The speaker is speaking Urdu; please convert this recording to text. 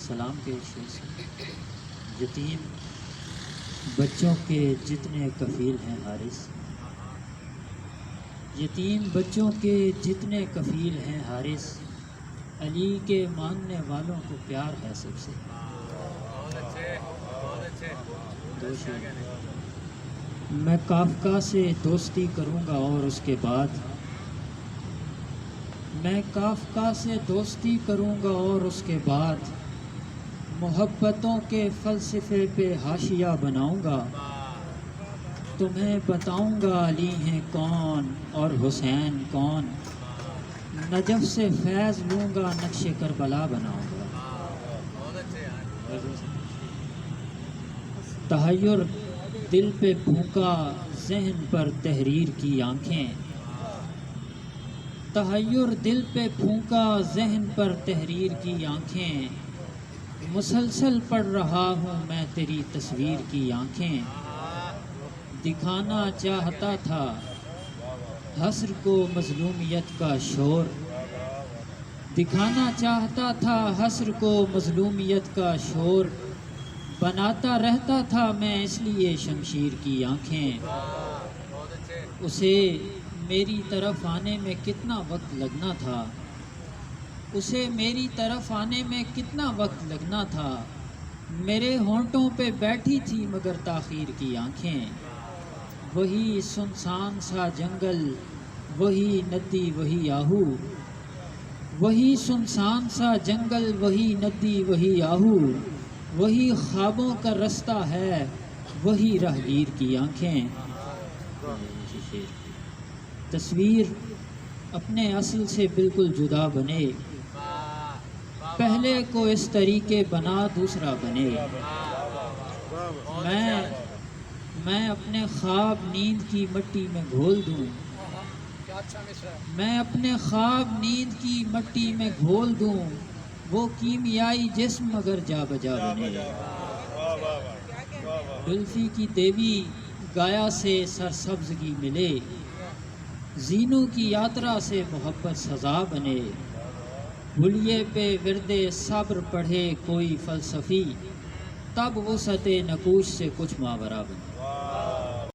سلام کے شعر سے۔ یتیم بچوں کے جتنے کفیل ہیں حارث، یتیم بچوں کے جتنے کفیل ہیں حارث، علی کے ماننے والوں کو پیار ہے سب سے۔ میں کافکا سے دوستی کروں گا اور اس کے بعد، میں کافکا سے دوستی کروں گا اور اس کے بعد محبتوں کے فلسفے پہ حاشیہ بناؤں گا۔ تمہیں بتاؤں گا علی ہیں کون اور حسین کون، نجف سے فیض لوں گا نقش کربلا بناؤں گا۔ تحیر دل پہ پھونکا ذہن پر تحریر کی آنکھیں، تحیر دل پہ پھونکا ذہن پر تحریر کی آنکھیں، مسلسل پڑھ رہا ہوں میں تیری تصویر کی آنکھیں۔ دکھانا چاہتا تھا حسر کو مظلومیت کا شور، دکھانا چاہتا تھا حسر کو مظلومیت کا شور، بناتا رہتا تھا میں اس لیے شمشیر کی آنکھیں۔ اسے میری طرف آنے میں کتنا وقت لگنا تھا، اسے میری طرف آنے میں کتنا وقت لگنا تھا، میرے ہونٹوں پہ بیٹھی تھی مگر تاخیر کی آنکھیں۔ وہی سنسان سا جنگل، وہی ندی وہی آہو، وہی سنسان سا جنگل وہی ندی وہی آہو، وہی خوابوں کا رستہ ہے وہی راہگیر کی آنکھیں۔ تصویر اپنے اصل سے بالکل جدا بنے، پہلے کو اس طریقے بنا دوسرا بنے۔ میں اپنے خواب نیند کی مٹی میں گھول دوں، میں اپنے خواب نیند کی مٹی میں گھول دوں، وہ کیمیائی جسم مگر جا بجا بنے۔ ڈلفی کی دیوی گایا سے سرسبزگی ملے، زینوں کی یاترا سے محبت سزا بنے۔ حلیے پہ ورد صبر پڑھے کوئی فلسفی، تب وسعت نقوش سے کچھ ماورا بنے۔